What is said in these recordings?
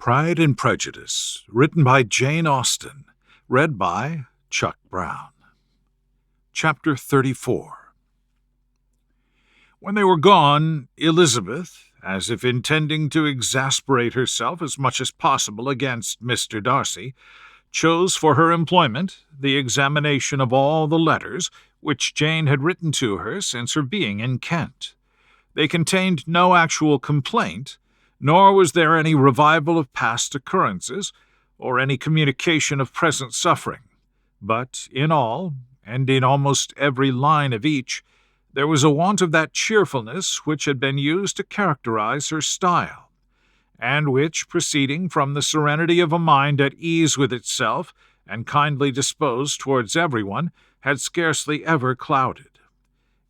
Pride and Prejudice, written by Jane Austen, read by Chuck Brown. Chapter 34. When they were gone, Elizabeth, as if intending to exasperate herself as much as possible against Mr. Darcy, chose for her employment the examination of all the letters which Jane had written to her since her being in Kent. They contained no actual complaint, nor was there any revival of past occurrences, or any communication of present suffering. But in all, and in almost every line of each, there was a want of that cheerfulness which had been used to characterize her style, and which, proceeding from the serenity of a mind at ease with itself and kindly disposed towards everyone, had scarcely ever clouded.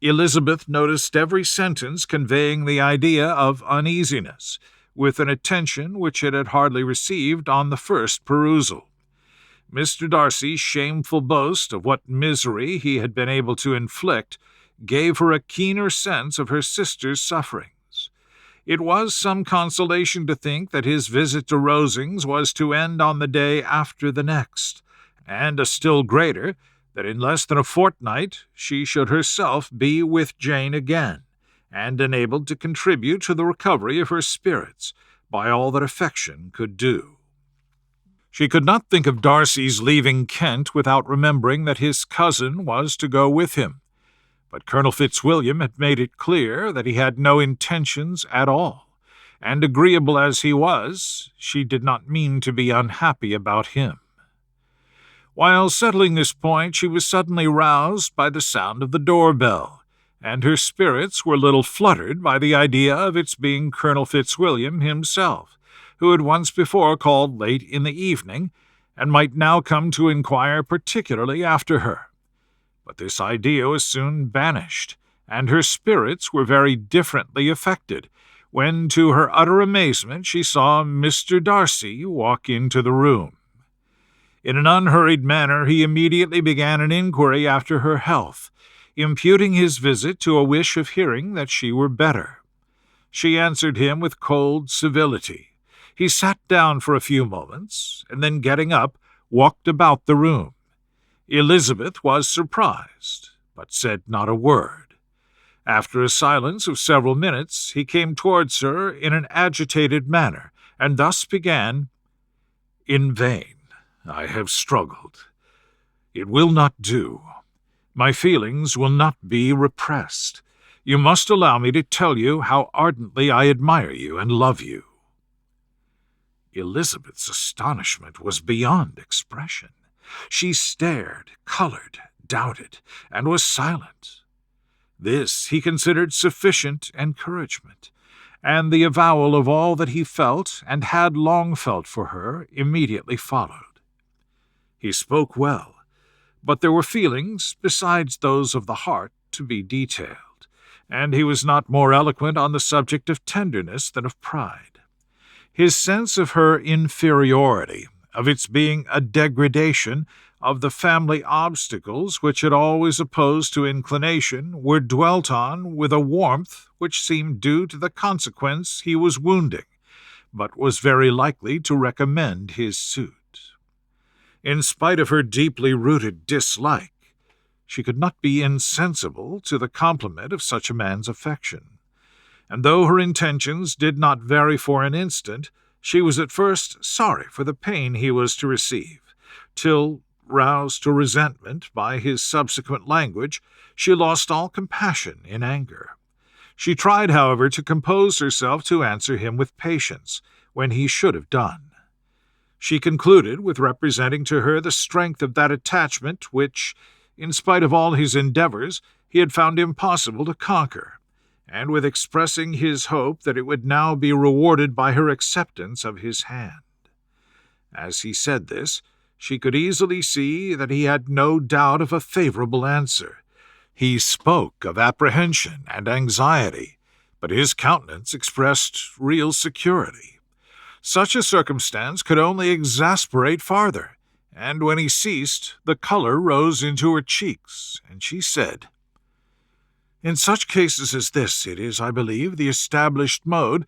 Elizabeth noticed every sentence conveying the idea of uneasiness, with an attention which it had hardly received on the first perusal. Mr. Darcy's shameful boast of what misery he had been able to inflict gave her a keener sense of her sister's sufferings. It was some consolation to think that his visit to Rosings was to end on the day after the next, and a still greater, that in less than a fortnight she should herself be with Jane again, and enabled to contribute to the recovery of her spirits by all that affection could do. She could not think of Darcy's leaving Kent without remembering that his cousin was to go with him, but Colonel Fitzwilliam had made it clear that he had no intentions at all, and agreeable as he was, she did not mean to be unhappy about him. While settling this point, she was suddenly roused by the sound of the door-bell, and her spirits were a little fluttered by the idea of its being Colonel Fitzwilliam himself, who had once before called late in the evening, and might now come to inquire particularly after her. But this idea was soon banished, and her spirits were very differently affected, when to her utter amazement she saw Mr. Darcy walk into the room. In an unhurried manner he immediately began an inquiry after her health, imputing his visit to a wish of hearing that she were better. She answered him with cold civility. He sat down for a few moments, and then getting up, walked about the room. Elizabeth was surprised, but said not a word. After a silence of several minutes, he came towards her in an agitated manner, and thus began, "In vain I have struggled. It will not do. My feelings will not be repressed. You must allow me to tell you how ardently I admire you and love you." Elizabeth's astonishment was beyond expression. She stared, colored, doubted, and was silent. This he considered sufficient encouragement, and the avowal of all that he felt and had long felt for her immediately followed. He spoke well, but there were feelings, besides those of the heart, to be detailed, and he was not more eloquent on the subject of tenderness than of pride. His sense of her inferiority, of its being a degradation, of the family obstacles which had always opposed to inclination, were dwelt on with a warmth which seemed due to the consequence he was wounding, but was very likely to recommend his suit. In spite of her deeply rooted dislike, she could not be insensible to the compliment of such a man's affection, and though her intentions did not vary for an instant, she was at first sorry for the pain he was to receive, till, roused to resentment by his subsequent language, she lost all compassion in anger. She tried, however, to compose herself to answer him with patience, when he should have done. She concluded with representing to her the strength of that attachment which, in spite of all his endeavors, he had found impossible to conquer, and with expressing his hope that it would now be rewarded by her acceptance of his hand. As he said this, she could easily see that he had no doubt of a favorable answer. He spoke of apprehension and anxiety, but his countenance expressed real security. Such a circumstance could only exasperate farther, and when he ceased, the color rose into her cheeks, and she said, "In such cases as this, it is, I believe, the established mode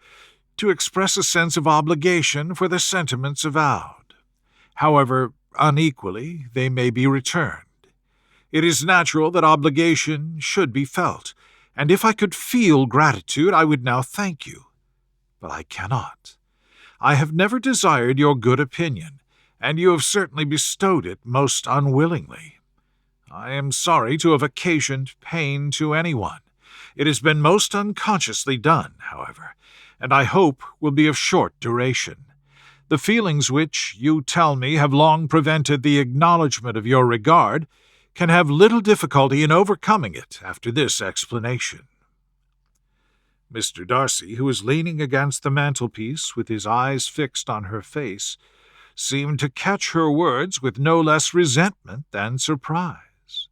to express a sense of obligation for the sentiments avowed. However unequally they may be returned. It is natural that obligation should be felt, and if I could feel gratitude, I would now thank you. But I cannot. I have never desired your good opinion, and you have certainly bestowed it most unwillingly. I am sorry to have occasioned pain to anyone. It has been most unconsciously done, however, and I hope will be of short duration. The feelings which, you tell me, have long prevented the acknowledgment of your regard can have little difficulty in overcoming it after this explanation. Mr. Darcy, who was leaning against the mantelpiece with his eyes fixed on her face, seemed to catch her words with no less resentment than surprise.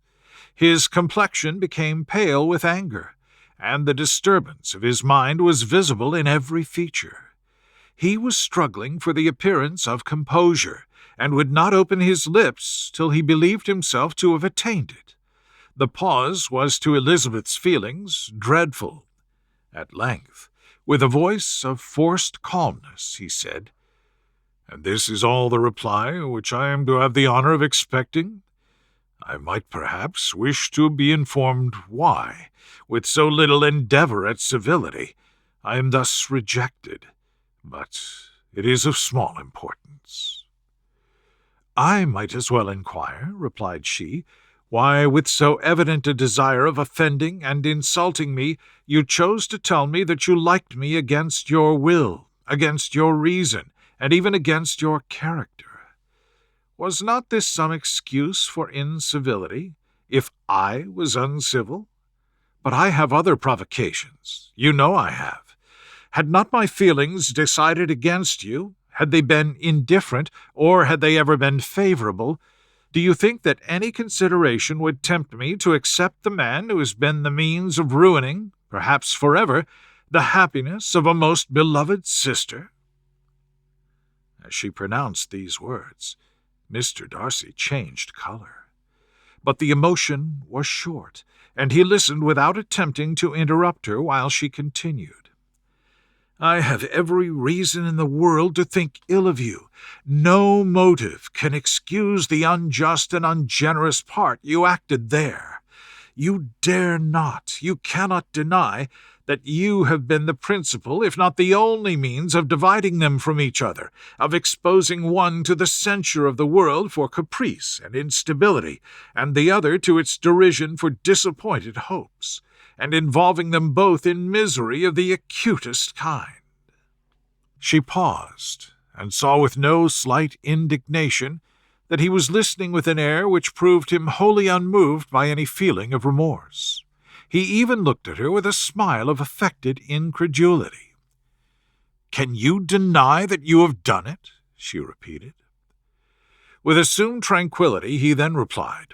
His complexion became pale with anger, and the disturbance of his mind was visible in every feature. He was struggling for the appearance of composure, and would not open his lips till he believed himself to have attained it. The pause was to Elizabeth's feelings dreadful. At length, with a voice of forced calmness, he said, "And this is all the reply which I am to have the honor of expecting? I might perhaps wish to be informed why, with so little endeavour at civility, I am thus rejected, but it is of small importance." "I might as well inquire," replied she, "why, with so evident a desire of offending and insulting me, you chose to tell me that you liked me against your will, against your reason, and even against your character. Was not this some excuse for incivility, if I was uncivil? But I have other provocations. You know I have. Had not my feelings decided against you, had they been indifferent, or had they ever been favorable, do you think that any consideration would tempt me to accept the man who has been the means of ruining, perhaps forever, the happiness of a most beloved sister?" As she pronounced these words, Mr. Darcy changed colour. But the emotion was short, and he listened without attempting to interrupt her while she continued. "I have every reason in the world to think ill of you. No motive can excuse the unjust and ungenerous part you acted there. You dare not, you cannot deny that you have been the principal, if not the only means of dividing them from each other, of exposing one to the censure of the world for caprice and instability, and the other to its derision for disappointed hopes, and involving them both in misery of the acutest kind." She paused, and saw with no slight indignation that he was listening with an air which proved him wholly unmoved by any feeling of remorse. He even looked at her with a smile of affected incredulity. "Can you deny that you have done it?" she repeated. With assumed tranquillity he then replied,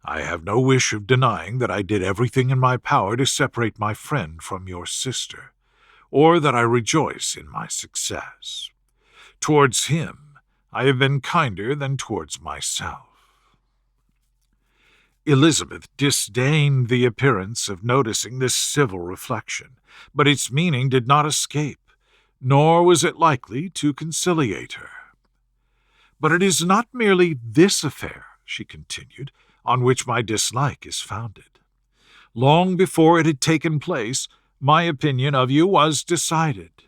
"I have no wish of denying that I did everything in my power to separate my friend from your sister, or that I rejoice in my success. Towards him I have been kinder than towards myself." Elizabeth disdained the appearance of noticing this civil reflection, but its meaning did not escape, nor was it likely to conciliate her. "But it is not merely this affair," she continued, "on which my dislike is founded. Long before it had taken place, my opinion of you was decided.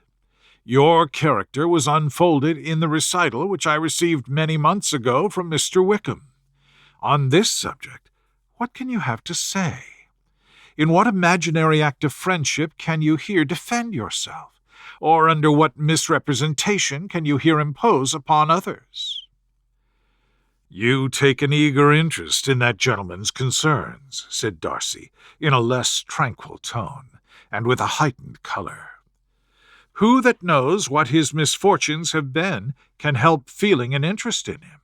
Your character was unfolded in the recital which I received many months ago from Mr. Wickham. On this subject, what can you have to say? In what imaginary act of friendship can you here defend yourself, or under what misrepresentation can you here impose upon others?" "You take an eager interest in that gentleman's concerns," said Darcy, in a less tranquil tone, and with a heightened colour. "Who that knows what his misfortunes have been can help feeling an interest in him?"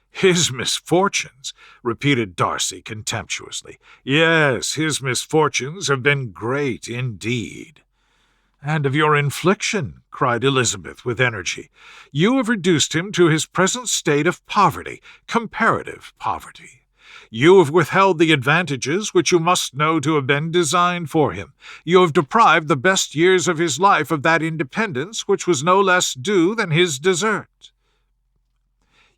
"His misfortunes," repeated Darcy contemptuously. "Yes, his misfortunes have been great indeed." "And of your infliction," cried Elizabeth with energy. "You have reduced him to his present state of poverty, comparative poverty. You have withheld the advantages which you must know to have been designed for him. You have deprived the best years of his life of that independence which was no less due than his desert.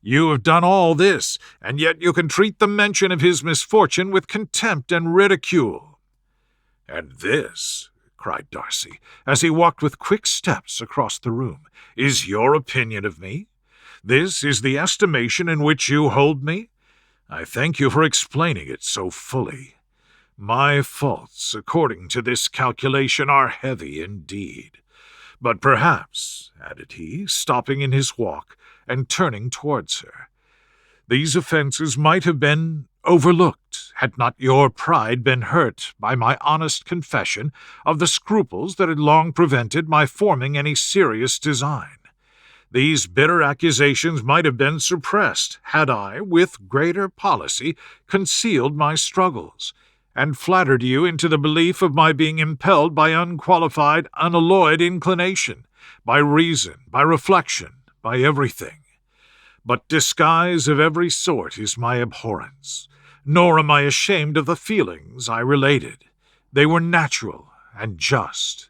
You have done all this, and yet you can treat the mention of his misfortune with contempt and ridicule. And this, cried Darcy, as he walked with quick steps across the room, is your opinion of me? This is the estimation in which you hold me? I thank you for explaining it so fully. My faults, according to this calculation, are heavy indeed. But perhaps, added he, stopping in his walk and turning towards her, these offences might have been overlooked had not your pride been hurt by my honest confession of the scruples that had long prevented my forming any serious design. These bitter accusations might have been suppressed had I, with greater policy, concealed my struggles, and flattered you into the belief of my being impelled by unqualified, unalloyed inclination, by reason, by reflection, by everything. But disguise of every sort is my abhorrence, nor am I ashamed of the feelings I related. They were natural and just.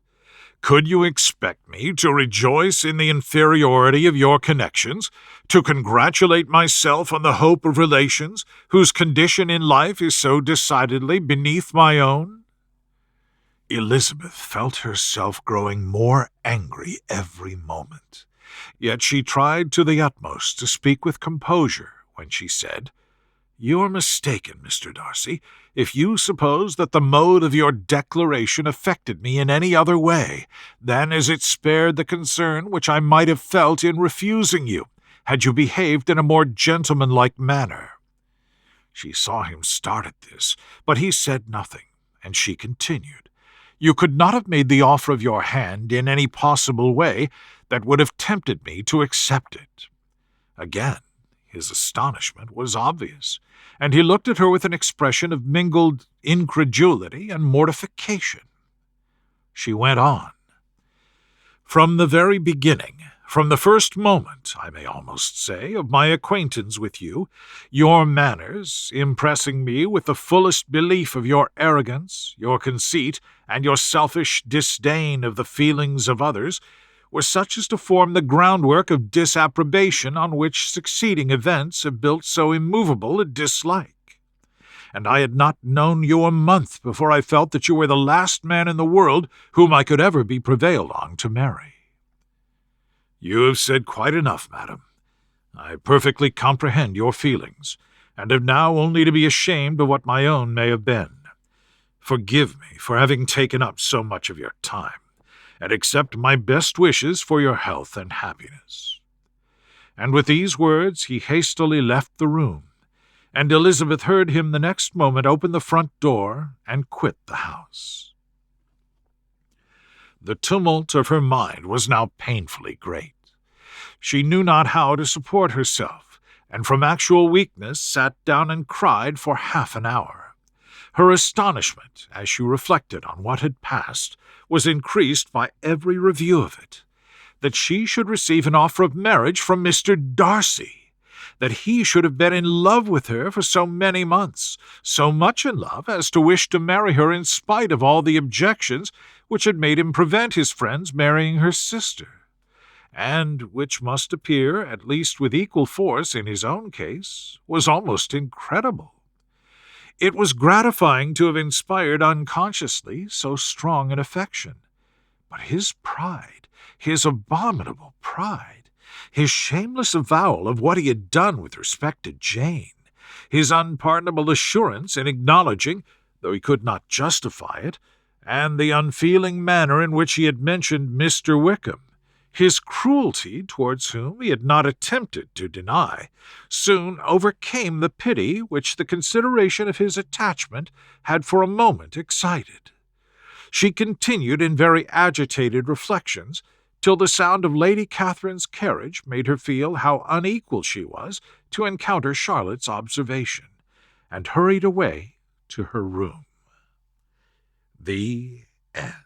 Could you expect me to rejoice in the inferiority of your connections, to congratulate myself on the hope of relations whose condition in life is so decidedly beneath my own? Elizabeth felt herself growing more angry every moment. Yet she tried to the utmost to speak with composure when she said, "You are mistaken, Mr. Darcy, if you suppose that the mode of your declaration affected me in any other way than as it spared the concern which I might have felt in refusing you, had you behaved in a more gentlemanlike manner." She saw him start at this, but he said nothing, and she continued, "You could not have made the offer of your hand in any possible way that would have tempted me to accept it." Again, his astonishment was obvious, and he looked at her with an expression of mingled incredulity and mortification. She went on, "From the very beginning, from the first moment, I may almost say, of my acquaintance with you, your manners, impressing me with the fullest belief of your arrogance, your conceit, and your selfish disdain of the feelings of others, were such as to form the groundwork of disapprobation on which succeeding events have built so immovable a dislike. And I had not known you a month before I felt that you were the last man in the world whom I could ever be prevailed on to marry." "You have said quite enough, madam. I perfectly comprehend your feelings, and have now only to be ashamed of what my own may have been. Forgive me for having taken up so much of your time, and accept my best wishes for your health and happiness." And with these words he hastily left the room, and Elizabeth heard him the next moment open the front door and quit the house. The tumult of her mind was now painfully great. She knew not how to support herself, and from actual weakness sat down and cried for half an hour. Her astonishment, as she reflected on what had passed, was increased by every review of it. That she should receive an offer of marriage from Mr. Darcy, that he should have been in love with her for so many months, so much in love as to wish to marry her in spite of all the objections which had made him prevent his friends marrying her sister, and which must appear, at least with equal force in his own case, was almost incredible. It was gratifying to have inspired unconsciously so strong an affection, but his pride, his abominable pride, his shameless avowal of what he had done with respect to Jane, his unpardonable assurance in acknowledging, though he could not justify it, and the unfeeling manner in which he had mentioned Mr. Wickham, his cruelty towards whom he had not attempted to deny, soon overcame the pity which the consideration of his attachment had for a moment excited. She continued in very agitated reflections, till the sound of Lady Catherine's carriage made her feel how unequal she was to encounter Charlotte's observation, and hurried away to her room. The end.